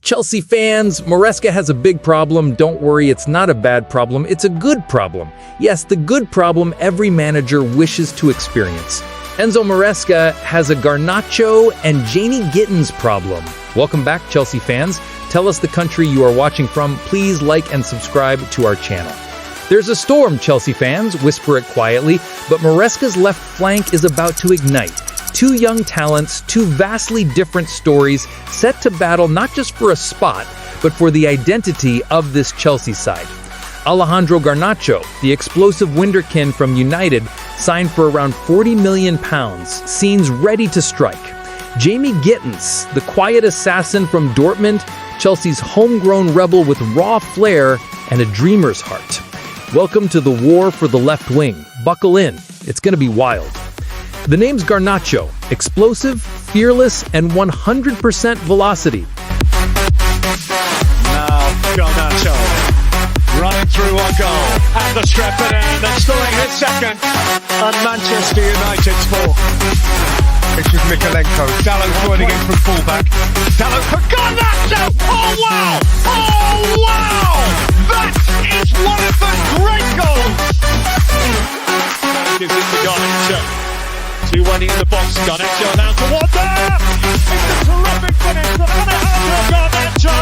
Chelsea fans, Maresca has a big problem. Don't worry, it's not a bad problem, it's a good problem. Yes, the good problem every manager wishes to experience. Enzo Maresca has a Garnacho and Jamie Gittins problem. Welcome back, Chelsea fans. Tell us the country you are watching from. Please like and subscribe to our channel. There's a storm, Chelsea fans, whisper it quietly, but Maresca's left flank is about to ignite. Two young talents, two vastly different stories, set to battle not just for a spot, but for the identity of this Chelsea side. Alejandro Garnacho, the explosive Wunderkind from United, signed for around £40 million, seems ready to strike. Jamie Gittins, the quiet assassin from Dortmund, Chelsea's homegrown rebel with raw flair and a dreamer's heart. Welcome to the war for the left wing. Buckle in, it's going to be wild. The name's Garnacho, explosive, fearless, and 100% velocity. Now Garnacho running through on goal and the strap it in and scoring his second and Manchester United's fourth. This is Mikalenko. Dalot joining in from fullback. Dalot for Garnacho! Oh wow! Oh wow! That is one of the great goals! Gives it to Garnacho. 2-1 in the box, Garnacho now towards there! It's a terrific finish from Alejandro Garnacho!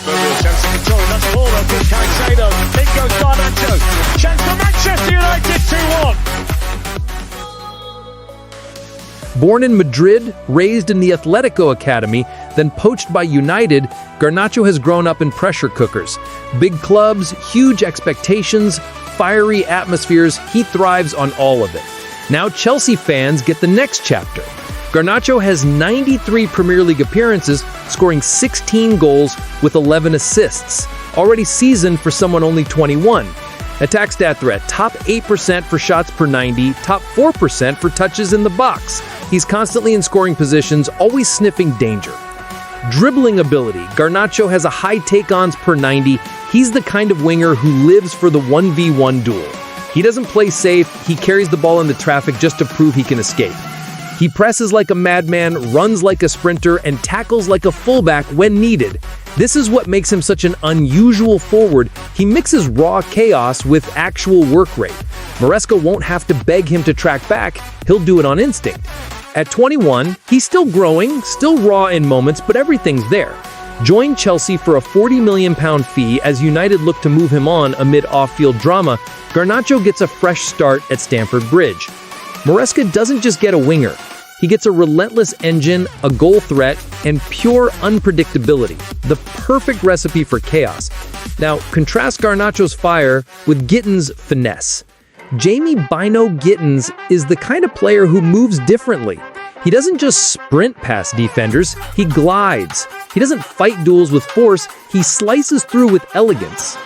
Real chance to control, that's the ball though from Caicedo. In goes Garnacho. Chance for Manchester United 2-1. Born in Madrid, raised in the Atletico Academy, then poached by United, Garnacho has grown up in pressure cookers. Big clubs, huge expectations, fiery atmospheres, he thrives on all of it. Now Chelsea fans get the next chapter. Garnacho has 93 Premier League appearances, scoring 16 goals with 11 assists. Already seasoned for someone only 21. Attack stat threat, top 8% for shots per 90, top 4% for touches in the box. He's constantly in scoring positions, always sniffing danger. Dribbling ability, Garnacho has a high take-ons per 90. He's the kind of winger who lives for the 1v1 duel. He doesn't play safe, he carries the ball into traffic just to prove he can escape. He presses like a madman, runs like a sprinter, and tackles like a fullback when needed. This is what makes him such an unusual forward. He mixes raw chaos with actual work rate. Maresca won't have to beg him to track back, he'll do it on instinct. At 21, he's still growing, still raw in moments, but everything's there. Join Chelsea for a £40 million fee as United look to move him on amid off-field drama. Garnacho gets a fresh start at Stamford Bridge. Maresca doesn't just get a winger. He gets a relentless engine, a goal threat, and pure unpredictability. The perfect recipe for chaos. Now, contrast Garnacho's fire with Gittins' finesse. Jamie Bino Gittins is the kind of player who moves differently. He doesn't just sprint past defenders, he glides. He doesn't fight duels with force, he slices through with elegance.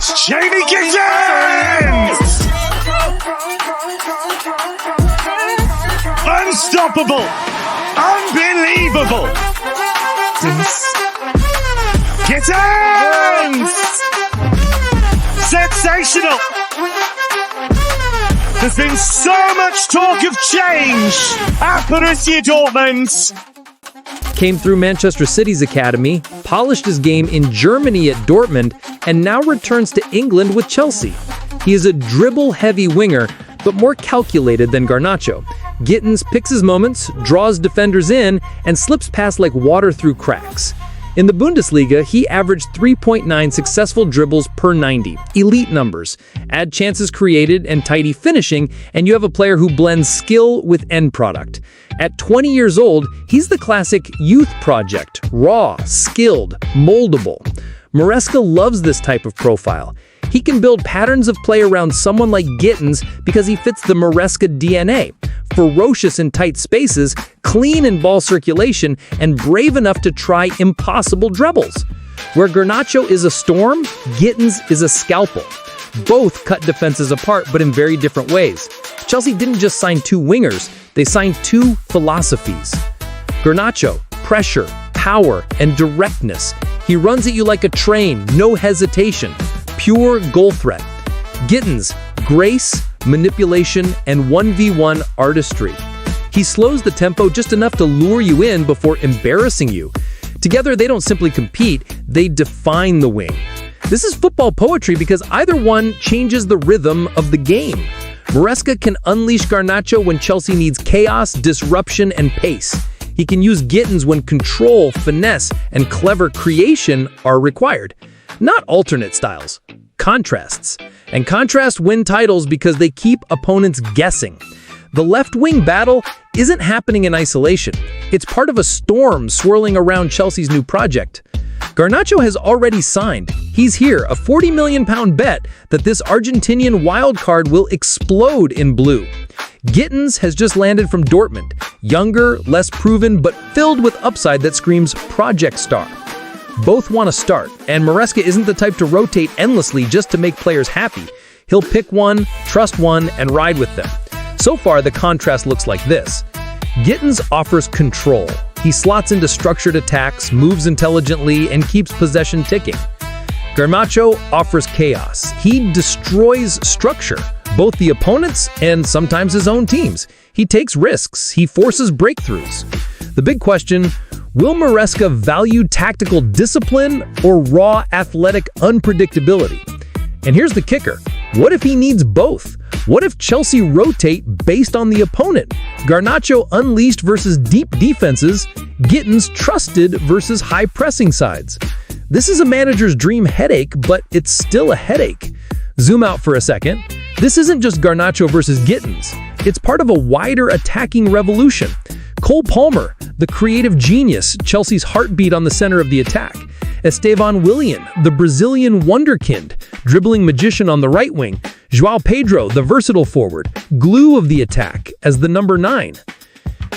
It's Jamie Gittins! Unstoppable! Unbelievable! Gittins! Sensational! There's been so much talk of change at Borussia Dortmund. Came through Manchester City's academy, polished his game in Germany at Dortmund, and now returns to England with Chelsea. He is a dribble-heavy winger, but more calculated than Garnacho. Gittins picks his moments, draws defenders in, and slips past like water through cracks. In the Bundesliga, he averaged 3.9 successful dribbles per 90. Elite numbers. Add chances created and tidy finishing, and you have a player who blends skill with end product. At 20 years old, he's the classic youth project. Raw, skilled, moldable. Maresca loves this type of profile. He can build patterns of play around someone like Gittins because he fits the Maresca DNA. Ferocious in tight spaces, clean in ball circulation, and brave enough to try impossible dribbles. Where Garnacho is a storm, Gittins is a scalpel. Both cut defenses apart, but in very different ways. Chelsea didn't just sign two wingers, they signed two philosophies. Garnacho, pressure, power, and directness. He runs at you like a train, no hesitation. Pure goal threat. Gittins, grace, manipulation, and 1v1 artistry. He slows the tempo just enough to lure you in before embarrassing you. Together, they don't simply compete, they define the wing. This is football poetry because either one changes the rhythm of the game. Maresca can unleash Garnacho when Chelsea needs chaos, disruption, and pace. He can use Gittins when control, finesse, and clever creation are required. Not alternate styles, contrasts. And contrasts win titles because they keep opponents guessing. The left-wing battle isn't happening in isolation. It's part of a storm swirling around Chelsea's new project. Garnacho has already signed. He's here, a £40 million bet that this Argentinian wildcard will explode in blue. Gittins has just landed from Dortmund, younger, less proven, but filled with upside that screams project star. Both want to start, and Maresca isn't the type to rotate endlessly just to make players happy. He'll pick one, trust one, and ride with them. So far, the contrast looks like this. Gittins offers control. He slots into structured attacks, moves intelligently, and keeps possession ticking. Garnacho offers chaos. He destroys structure, both the opponents and sometimes his own teams. He takes risks. He forces breakthroughs. The big question, will Maresca value tactical discipline or raw athletic unpredictability? And here's the kicker. What if he needs both? What if Chelsea rotate based on the opponent? Garnacho unleashed versus deep defenses, Gittins trusted versus high pressing sides. This is a manager's dream headache, but it's still a headache. Zoom out for a second. This isn't just Garnacho versus Gittins. It's part of a wider attacking revolution. Cole Palmer, the creative genius, Chelsea's heartbeat on the center of the attack. Estevan Willian, the Brazilian wonderkind, dribbling magician on the right wing. João Pedro, the versatile forward, glue of the attack, as the number 9.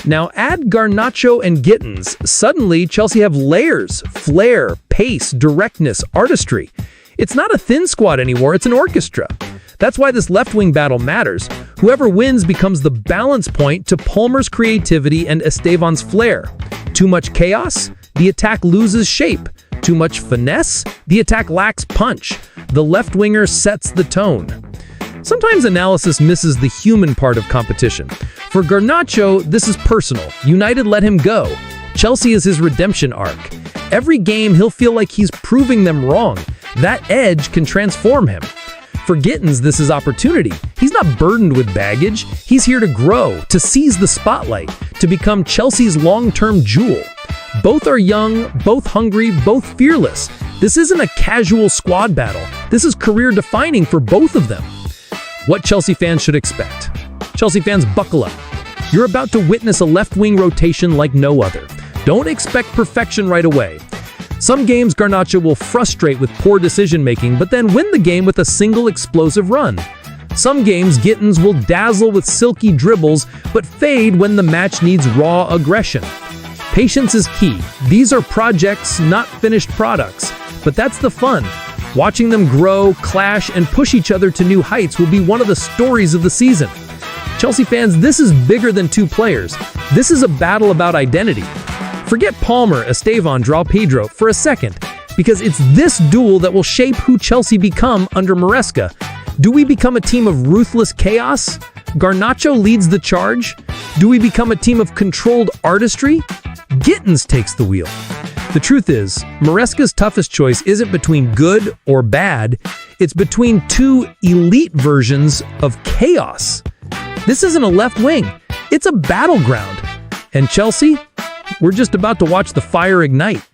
Now add Garnacho and Gittins. Suddenly, Chelsea have layers, flair, pace, directness, artistry. It's not a thin squad anymore, it's an orchestra. That's why this left-wing battle matters. Whoever wins becomes the balance point to Palmer's creativity and Estevan's flair. Too much chaos? The attack loses shape. Too much finesse? The attack lacks punch. The left-winger sets the tone. Sometimes analysis misses the human part of competition. For Garnacho, this is personal. United let him go. Chelsea is his redemption arc. Every game, he'll feel like he's proving them wrong. That edge can transform him. For Gittins, this is opportunity. He's not burdened with baggage. He's here to grow, to seize the spotlight, to become Chelsea's long-term jewel. Both are young, both hungry, both fearless. This isn't a casual squad battle. This is career-defining for both of them. What Chelsea fans should expect. Chelsea fans, buckle up. You're about to witness a left-wing rotation like no other. Don't expect perfection right away. Some games Garnacho will frustrate with poor decision-making, but then win the game with a single explosive run. Some games Gittins will dazzle with silky dribbles, but fade when the match needs raw aggression. Patience is key. These are projects, not finished products. But that's the fun. Watching them grow, clash, and push each other to new heights will be one of the stories of the season. Chelsea fans, this is bigger than two players. This is a battle about identity. Forget Palmer, Estevan, João Pedro for a second, because it's this duel that will shape who Chelsea become under Maresca. Do we become a team of ruthless chaos? Garnacho leads the charge? Do we become a team of controlled artistry? Gittins takes the wheel. The truth is, Maresca's toughest choice isn't between good or bad, it's between two elite versions of chaos. This isn't a left wing, it's a battleground. And Chelsea, we're just about to watch the fire ignite.